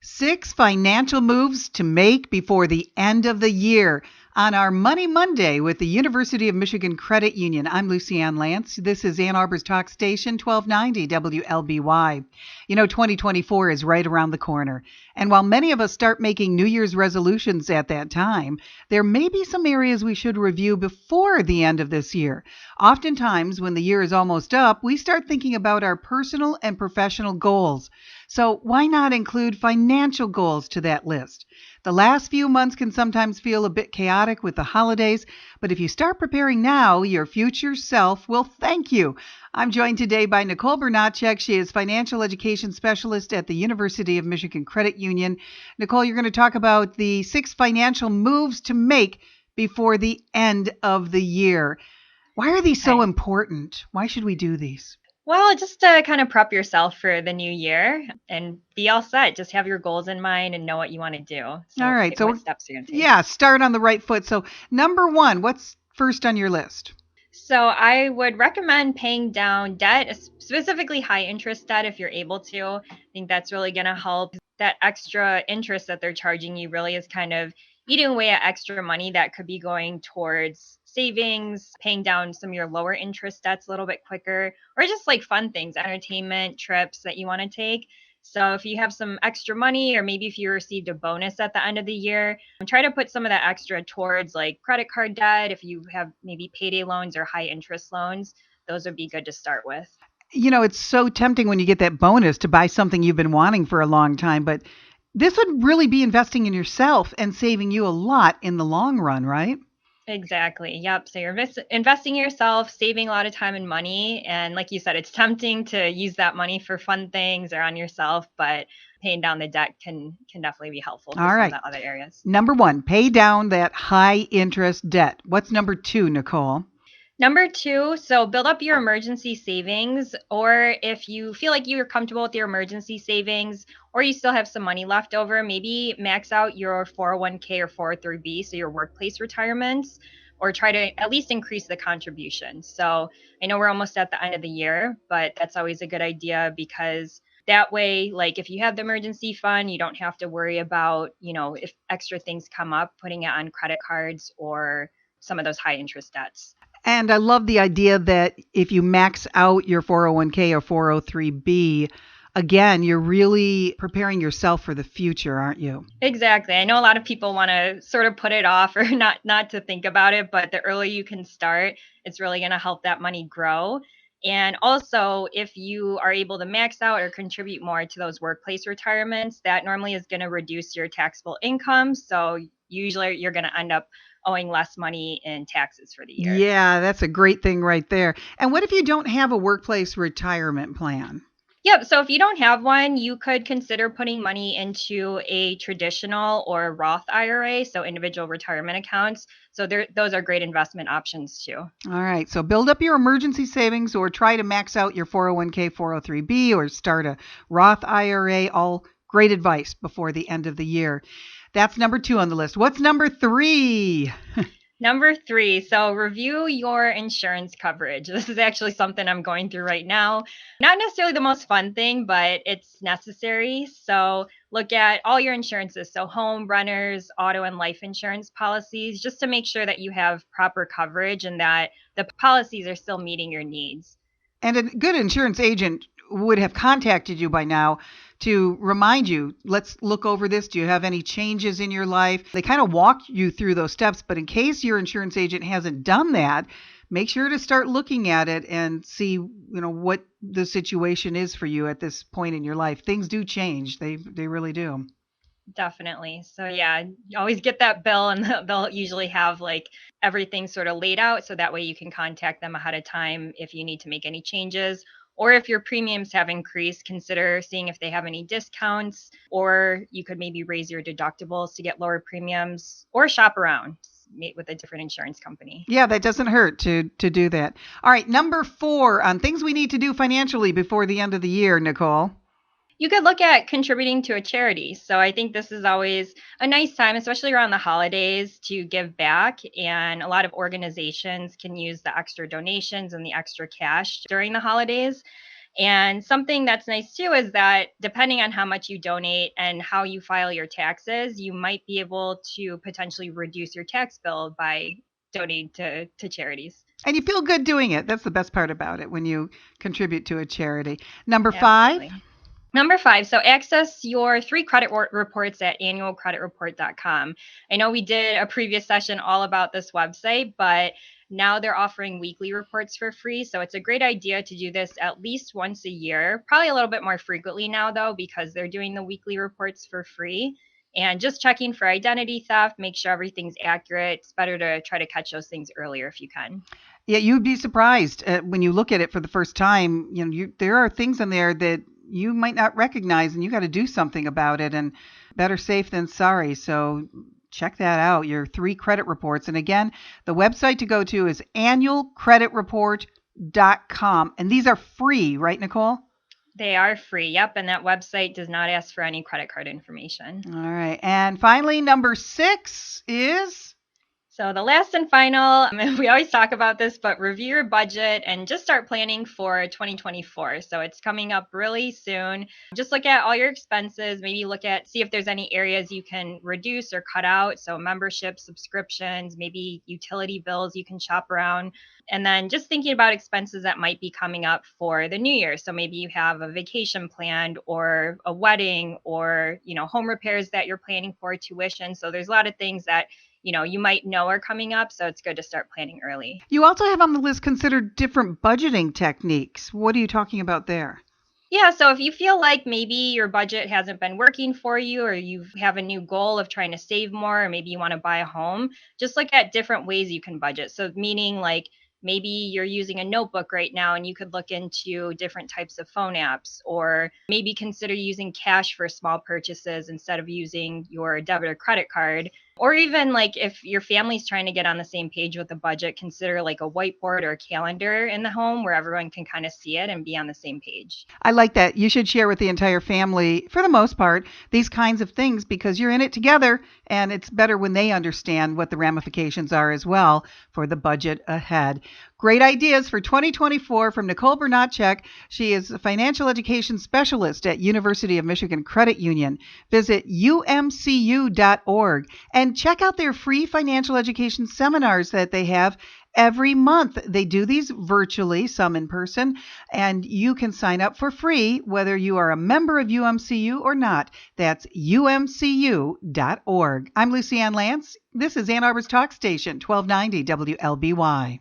6 financial moves to make before the end of the year on our Money Monday with the University of Michigan Credit Union. I'm Lucy Ann Lance. This is Ann Arbor's Talk Station, 1290 WLBY. 2024 is right around the corner. And while many of us start making New Year's resolutions at that time, there may be some areas we should review before the end of this year. Oftentimes, when the year is almost up, we start thinking about our personal and professional goals. So why not include financial goals to that list? The last few months can sometimes feel a bit chaotic with the holidays, but if you start preparing now, your future self will thank you. I'm joined today by Nicole Bernacek. She is Financial Education Specialist at the University of Michigan Credit Union. Nicole, you're going to talk about the 6 financial moves to make before the end of the year. Why are these so important? Why should we do these? Well, just to kind of prep yourself for the new year and be all set. Just have your goals in mind and know what you want to do. So All right. So what steps are you going to take? Yeah, start on the right foot. So number 1, what's first on your list? So I would recommend paying down debt, specifically high interest debt if you're able to. I think that's really going to help. That extra interest that they're charging you really is kind of eating away at extra money that could be going towards savings, paying down some of your lower interest debts a little bit quicker, or just like fun things, entertainment, trips that you want to take. So if you have some extra money, or maybe if you received a bonus at the end of the year, try to put some of that extra towards like credit card debt. If you have maybe payday loans or high interest loans, those would be good to start with. It's so tempting when you get that bonus to buy something you've been wanting for a long time, but this would really be investing in yourself and saving you a lot in the long run, right? Exactly. Yep. So you're investing in yourself, saving a lot of time and money. And like you said, it's tempting to use that money for fun things or on yourself, but paying down the debt can definitely be helpful for All some of right. the other areas. Number 1, pay down that high interest debt. What's number 2, Nicole? Number 2, so build up your emergency savings, or if you feel like you're comfortable with your emergency savings, or you still have some money left over, maybe max out your 401k or 403b, so your workplace retirements, or try to at least increase the contribution. So I know we're almost at the end of the year, but that's always a good idea because that way, like if you have the emergency fund, you don't have to worry about, if extra things come up, putting it on credit cards or some of those high interest debts. And I love the idea that if you max out your 401k or 403b, again, you're really preparing yourself for the future, aren't you? Exactly. I know a lot of people want to sort of put it off or not to think about it, but the earlier you can start, it's really going to help that money grow. And also, if you are able to max out or contribute more to those workplace retirements, that normally is going to reduce your taxable income. So usually you're going to end up owing less money in taxes for the year. Yeah, that's a great thing right there. And what if you don't have a workplace retirement plan? Yep. So if you don't have one, you could consider putting money into a traditional or Roth IRA, so individual retirement accounts. So those are great investment options too. All right. So build up your emergency savings or try to max out your 401k, 403b, or start a Roth IRA. All great advice before the end of the year. That's number 2 on the list. What's number 3? Number 3, so review your insurance coverage. This is actually something I'm going through right now. Not necessarily the most fun thing, but it's necessary. So look at all your insurances. So home, renters, auto, and life insurance policies, just to make sure that you have proper coverage and that the policies are still meeting your needs. And a good insurance agent would have contacted you by now to remind you, let's look over this. Do you have any changes in your life? They kind of walk you through those steps, but in case your insurance agent hasn't done that, make sure to start looking at it and see, what the situation is for you at this point in your life. Things do change. They really do. Definitely. So yeah, you always get that bill and they'll usually have like everything sort of laid out so that way you can contact them ahead of time if you need to make any changes. Or if your premiums have increased, consider seeing if they have any discounts, or you could maybe raise your deductibles to get lower premiums or shop around, meet with a different insurance company. Yeah, that doesn't hurt to do that. All right, number 4 on things we need to do financially before the end of the year, Nicole. You could look at contributing to a charity. So I think this is always a nice time, especially around the holidays, to give back. And a lot of organizations can use the extra donations and the extra cash during the holidays. And something that's nice too is that depending on how much you donate and how you file your taxes, you might be able to potentially reduce your tax bill by donating to charities. And you feel good doing it. That's the best part about it when you contribute to a charity. Number 5. Absolutely. Number 5, so access your 3 credit reports at annualcreditreport.com. I know we did a previous session all about this website, but now they're offering weekly reports for free. So it's a great idea to do this at least once a year, probably a little bit more frequently now, though, because they're doing the weekly reports for free. And just checking for identity theft, make sure everything's accurate. It's better to try to catch those things earlier if you can. Yeah, you'd be surprised when you look at it for the first time. There are things in there that you might not recognize, and you got to do something about it. And better safe than sorry. So check that out, your 3 credit reports. And again, the website to go to is annualcreditreport.com. And these are free, right, Nicole? They are free. Yep. And that website does not ask for any credit card information. All right. And finally, number 6 is... So the last and final, we always talk about this, but review your budget and just start planning for 2024. So it's coming up really soon. Just look at all your expenses, maybe see if there's any areas you can reduce or cut out. So membership, subscriptions, maybe utility bills you can shop around. And then just thinking about expenses that might be coming up for the new year. So maybe you have a vacation planned or a wedding or, home repairs that you're planning for, tuition. So there's a lot of things that you might know are coming up, so it's good to start planning early. You also have on the list consider different budgeting techniques. What are you talking about there? Yeah, so if you feel like maybe your budget hasn't been working for you, or you have a new goal of trying to save more, or maybe you want to buy a home, just look at different ways you can budget. So meaning like maybe you're using a notebook right now and you could look into different types of phone apps, or maybe consider using cash for small purchases instead of using your debit or credit card. Or even like if your family's trying to get on the same page with the budget, consider like a whiteboard or a calendar in the home where everyone can kind of see it and be on the same page. I like that. You should share with the entire family, for the most part, these kinds of things because you're in it together, and it's better when they understand what the ramifications are as well for the budget ahead. Great ideas for 2024 from Nicole Bernatchek. She is a financial education specialist at University of Michigan Credit Union. Visit umcu.org and check out their free financial education seminars that they have every month. They do these virtually, some in person, and you can sign up for free whether you are a member of UMCU or not. That's umcu.org. I'm Lucy Ann Lance. This is Ann Arbor's Talk Station, 1290 WLBY.